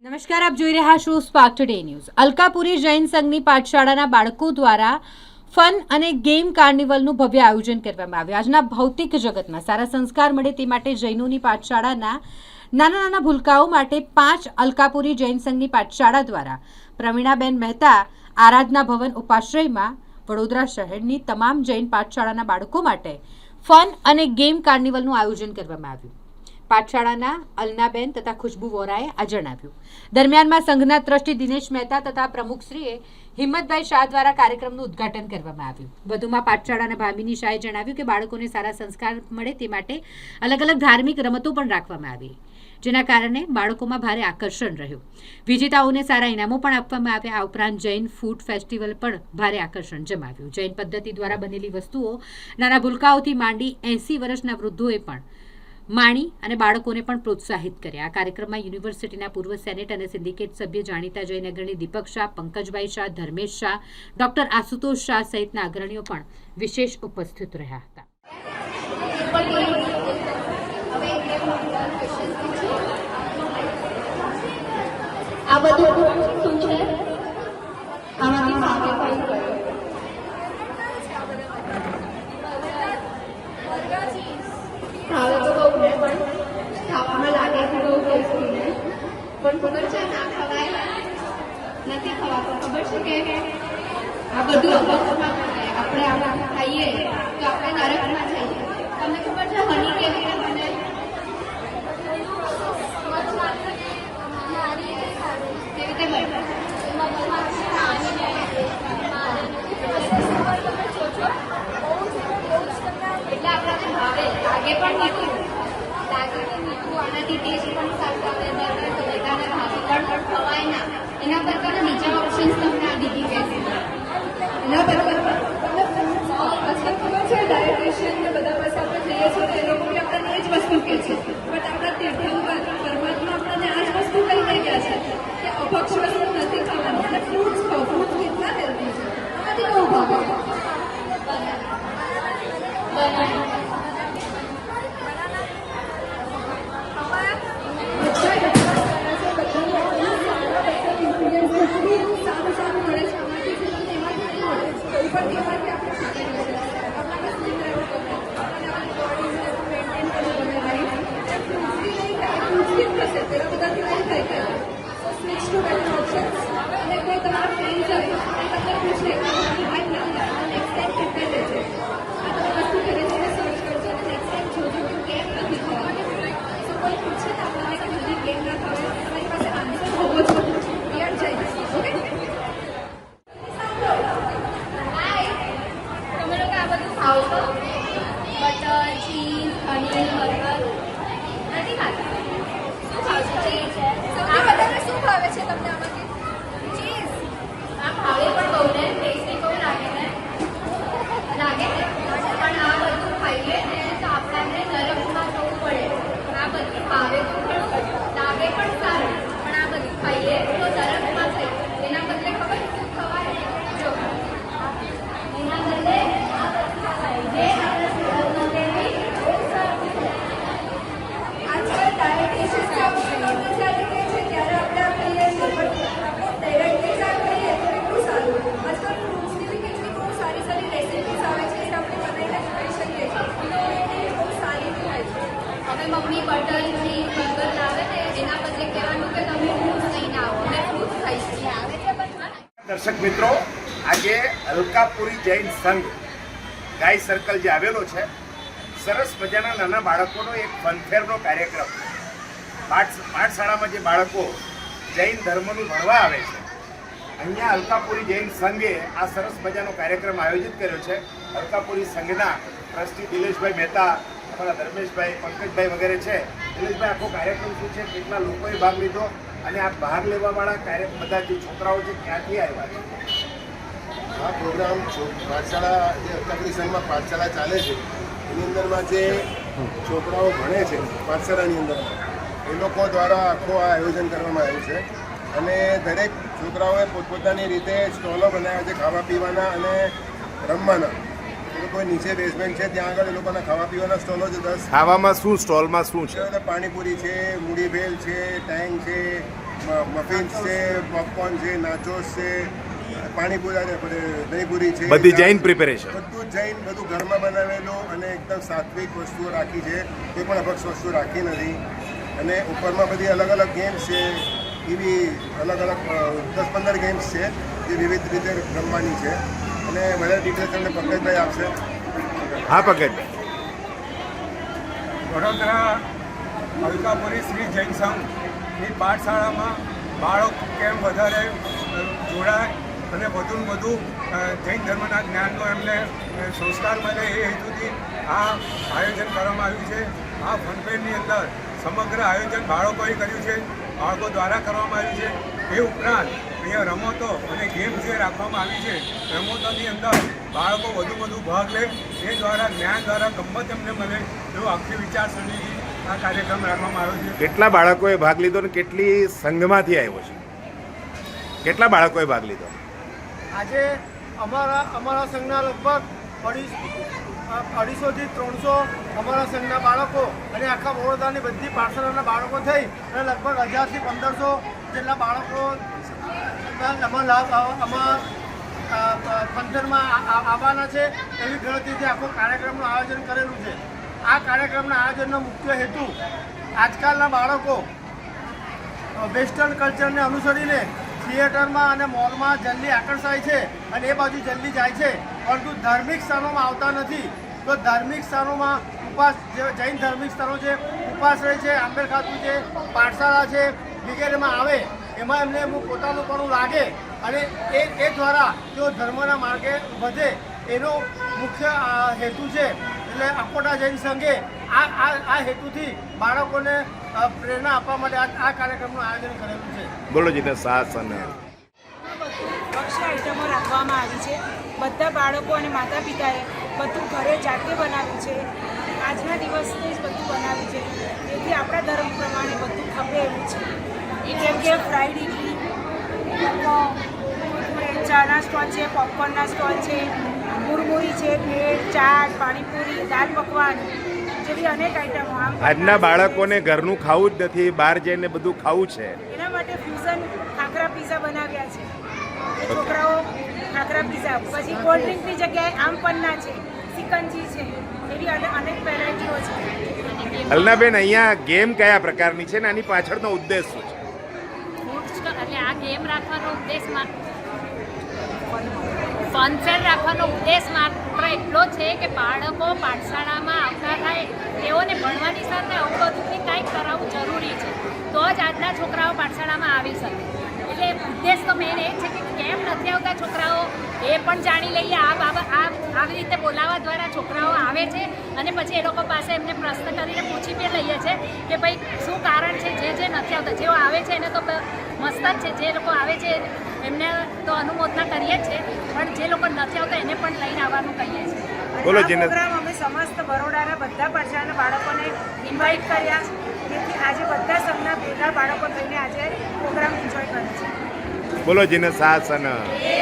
નમસ્કાર, આપ જોઈ રહ્યા છો spark today news. Alkapuri Jain સંઘની પાઠશાળાના બાળકો દ્વારા ફન અને ગેમ કાર્નિવલનું ભવ્ય આયોજન કરવામાં આવ્યું. આજના ભૌતિક જગતમાં સારા સંસ્કાર મળે તે માટે જૈનોની પાઠશાળાના નાના નાના ભૂલકાઓ માટે 5 અલકાપુરી જૈન સંઘની પાઠશાળા દ્વારા પ્રવીણાબેન મહેતા આરાધના ભવન ઉપાશ્રયમાં વડોદરા શહેરની તમામ જૈન પાઠશાળાના બાળકો માટે ફન અને ગેમ કાર્નિવલનું આયોજન કરવામાં આવ્યું. પાઠશાળાના અલનાબેન તથા ખુશ્બુ વોરાએ આ જણાવ્યું. દરમિયાનમાં સંઘના ટ્રસ્ટી દિનેશ મહેતા તથા પ્રમુખશ્રીએ હિંમતભાઈ શાહ દ્વારા કાર્યક્રમનું ઉદ્ઘાટન કરવામાં આવ્યું. વધુમાં પાઠશાળાના ભામિની શાહે જણાવ્યું કે બાળકોને સારા સંસ્કાર મળે તે માટે અલગ અલગ ધાર્મિક રમતો પણ રાખવામાં આવી, જેના કારણે બાળકોમાં ભારે આકર્ષણ રહ્યું. વિજેતાઓને સારા ઇનામો પણ આપવામાં આવ્યા. આ ઉપરાંત જૈન ફૂડ ફેસ્ટિવલ પણ ભારે આકર્ષણ જમાવ્યું. જૈન પદ્ધતિ દ્વારા બનેલી વસ્તુઓ નાના ભૂલકાઓથી માંડી 80 વર્ષના વૃદ્ધોએ પણ માણી અને બાળકોને પણ પ્રોત્સાહિત કર્યા. આ કાર્યક્રમમાં યુનિવર્સિટીના પૂર્વ સેનેટ અને સિન્ડિકેટ સભ્ય જાણીતા જૈન અગ્રણી દીપક શાહ, પંકજભાઈ શાહ, ધર્મેશ શાહ, ડોક્ટર આશુતોષ શાહ સહિતના અગ્રણીઓ પણ વિશેષ ઉપસ્થિત રહ્યા હતા. આ બધું શું છે? આમાંથી સામે ખાવે તો બહુ ને, પણ ખાવામાં લાગે છે બહુ ટેસ્ટી ને, પણ ખબર છે ના ખવાય, નથી ખવાતું. ખબર છે કે આ બધું આપણે ખાઈએ તો આપણે નરકમાં જઈએ. તમને ખબર છે હની કેવી રીતે બને? કેવી રીતે બને? એટલે આપણને ભાવે, લાગે પણ મીઠું, આનાથી ટેસ્ટ પણ સારું આવે, બધાને ભાવે પણ ખવાય ના. એના પર પણ બીજા ઓપ્શન્સ તમને આ દીધી કહેશે. એના પર ખબર છે ડાયટિશિયન ને બધા પાસે આપણે જઈએ છીએ તો એ લોકો બી આપણને એ જ વસ્તુ કહે છે, બટ આપણા તીર્થંકર પરમાત્મા આપણને આ જ વસ્તુ કહી દઈ ગયા છે કે અભક્ષ વસ્તુ નથી ખાવાનું અને ફ્રૂટ્સ ખાઓ. ફ્રૂટ્સ કેટલા હેલ્ધી છે, આમાંથી બહુ ભાવે. બટર, ચીઝ, પનીર, બર્ગર નથી ખાતા. શું ખાવ છો? ચીઝ. આ બધાને શું ભાવે છે તમને આમાંથી? ચીઝ. આ ભાવે પણ બહુ ને, ટેસ્ટી બહુ લાગે ને, પણ આ બધું ખાઈએ ને તો આપણને નરકમાં જવું પડે. આ બધું ભાવે તો ખરું, લાગે પણ સારું, પણ આ બધું ખાઈએ તો નરકમાં જઈએ. એના બદલે ખબર શું ખવાય? જો એના બદલે મમ્મી બટર ચીઝ બર્ગર લાવે ને એના બદલે કહેવાનું કે તમે ફ્રૂટ્સ લઈને આવો અને ફ્રૂટ્સ ખાઈ આવે છે. દર્શક મિત્રો, આજે અલકાપુરી જૈન સંઘ ગાય સર્કલ જે આવેલો છે, સરસ મજાના નાના બાળકોનો એક ફનફેરનો કાર્યક્રમ. પાઠશાળામાં જે બાળકો જૈન ધર્મનું ભણવા આવે છે, અહીંયા અલકાપુરી જૈન સંઘે આ સરસ મજાનો કાર્યક્રમ આયોજિત કર્યો છે. અલકાપુરી સંઘના ટ્રસ્ટી દિનેશભાઈ મહેતા, આપણા ધર્મેશભાઈ, પંકજભાઈ વગેરે છે. દિનેશભાઈ, આખો કાર્યક્રમ શું છે, કેટલા લોકોએ ભાગ લીધો અને આ ભાગ લેવાવાળા બધા જે છોકરાઓ છે ક્યાંથી આવ્યા છે? આ પ્રોગ્રામ પાઠશાળા જે અલકાપુરી સંઘમાં પાઠશાળા ચાલે છે એની અંદરમાં જે છોકરાઓ ભણે છે પાઠશાળાની અંદર એ લોકો દ્વારા આખું આ આયોજન કરવામાં આવ્યું છે. અને દરેક છોકરાઓએ પોતપોતાની રીતે સ્ટોલો બનાવ્યા છે ખાવા પીવાના અને રમવાના. કોઈ નીચે બેઝમેન્ટ છે ત્યાં આગળ એ લોકોના ખાવા પીવાના સ્ટોલો છે 10. ખાવામાં શું સ્ટોલમાં શું છે? પાણીપુરી છે, મૂડી ભેલ છે, ટેંગ છે, મફિન્સ છે, પોપકોર્ન છે, નાચોસ છે, પાણીપુરી ને દહીંપુરી છે, બધી જૈન પ્રિપેરેશન. બધું જૈન, બધું ઘરમાં બનાવેલું અને એકદમ સાત્વિક વસ્તુઓ રાખી છે. કોઈ પણ અભક્ષ વસ્તુ રાખી નથી. અને ઉપરમાં બધી અલગ અલગ ગેમ્સ છે, એવી અલગ અલગ 10-15 ગેમ્સ છે જે વિવિધ રીતે રમવાની છે. અને બધા ડિટેલ્સ તમને પંકજભાઈ આપશે. હા પકડ. વડોદરા અલકાપુરી શ્રી જૈન સંઘની પાઠશાળામાં બાળકો કેમ વધારે જોડાય અને વધુને વધુ જૈન ધર્મના જ્ઞાનનો એમને સંસ્કાર મળે એ હેતુથી આ આયોજન કરવામાં આવ્યું છે. આ ફનફેરની અંદર સમગ્ર આયોજન બાળકોએ કર્યું છે, બાળકો દ્વારા કરવામાં આવ્યું છે. એ ઉપરાંત અહીંયા રમતો અને ગેમ જે રાખવામાં આવી છે, રમતોની અંદર બાળકો વધુ ભાગ લે, એ દ્વારા જ્ઞાન દ્વારા ગમત એમને મળે એવો આખી વિચારસરણીથી આ કાર્યક્રમ રાખવામાં આવ્યો છે. કેટલા બાળકોએ ભાગ લીધો અને કેટલી સંઘમાંથી આવ્યો છે? કેટલા બાળકોએ ભાગ લીધો? આજે અમારા સંઘના લગભગ 250થી 300 અમારા સંઘના બાળકો અને આખા વડોદરાની બધી પાઠશાળાના બાળકો થઈ અને લગભગ 1000થી 1500 જેટલા બાળકો આમાં ફંક્શનમાં આવવાના છે એવી ગણતરીથી આખો કાર્યક્રમનું આયોજન કરેલું છે. આ કાર્યક્રમના આયોજનનો મુખ્ય હેતુ આજકાલના બાળકો વેસ્ટર્ન કલ્ચરને અનુસરીને થિયેટરમાં અને મોલમાં જલ્દી આકર્ષાય છે અને એ બાજુ જલ્દી જાય છે, પરંતુ ધાર્મિક સ્થાનોમાં આવતા નથી. તો ધાર્મિક સ્થાનોમાં જૈન ધાર્મિક સ્થાનો છે, ઉપાશ્રય છે, આંબેડ ખાતું છે, પાઠશાળા છે વગેરેમાં આવે, એમાં એમને પોતાનું પણ લાગે અને એ દ્વારા તેઓ ધર્મના માર્ગે વધે એનો મુખ્ય હેતુ છે. એટલે અકોટા જૈન સંઘે આ હેતુથી બાળકોને પ્રેરણા આપવા માટે આ કાર્યક્રમનું આયોજન કરેલું છે. બોલો જીને સાસ અને ભક્ષ્ય આઈટમો રાખવામાં આવી છે. બધા બાળકો અને માતા પિતાએ બધું ઘરે જાતે બનાવ્યું છે. આજના દિવસથી જ બધું બનાવ્યું છે, તેથી આપણા ધર્મ પ્રમાણે બધું ખપે એવું છે. જેમ કે ફ્રાઈડ ઇડલી, ચાના સ્ટોલ છે, પોપકોર્નના સ્ટોલ છે, મુરમુરી છે, બ્રેડ, ચાટ, પાણીપુરી, દાળ પકવાન જેવી અનેક આઈટમો. આજના બાળકોને ઘરનું ખાવું જ નથી, બહાર જઈને બધું ખાવું છે. એના માટે ફ્યુઝન ખાખરા પીઝા બનાવ્યા છે. છોકરાઓ ખાખરા પીઝા, પછી કોલ્ડ ડ્રિંકની જગ્યાએ આમ પન્ના છે, સિકંજી છે, એવી અનેક વેરાયટીઓ છે. અલનાબેન, અહીંયા ગેમ કયા પ્રકારની છે ને આની પાછળનો ઉદ્દેશ શું છે? એટલે આ ગેમ રાખવાનો ઉદ્દેશ ફનફેર રાખવાનો ઉદ્દેશ માત્ર એટલો છે કે બાળકો પાઠશાળામાં આવતા થાય, તેઓને ભણવાની સાથે આવું બધું બી કંઈક કરાવવું જરૂરી છે, તો જ આજના છોકરાઓ પાઠશાળામાં આવી શકે. એટલે ઉદ્દેશ તો મેન એ છે કે કેમ નથી આવતા છોકરાઓ એ પણ જાણી લઈએ. આવી રીતે બોલાવવા દ્વારા છોકરાઓ આવે છે અને પછી એ લોકો પાસે એમને પ્રશ્ન કરીને પૂછી બી લઈએ છીએ કે ભાઈ શું કારણ છે જે નથી આવતા. જેઓ આવે છે એને તો મસ્ત જ છે, જે લોકો આવે છે એમને તો અનુમોદના કરીએ જ છે, પણ જે લોકો નથી આવતા એને પણ લઈને આવવાનું કહીએ છીએ. બોલો આ જીને. પ્રોગ્રામ અમે સમસ્ત બરોડાના બધા પાઠશાળાના બાળકોને ઇન્વાઇટ કર્યા, જેથી આજે બધા સંઘના ભેગા બાળકો થઈને આજે પ્રોગ્રામ એન્જોય કરે છે. બોલો જીને સાસ અને એ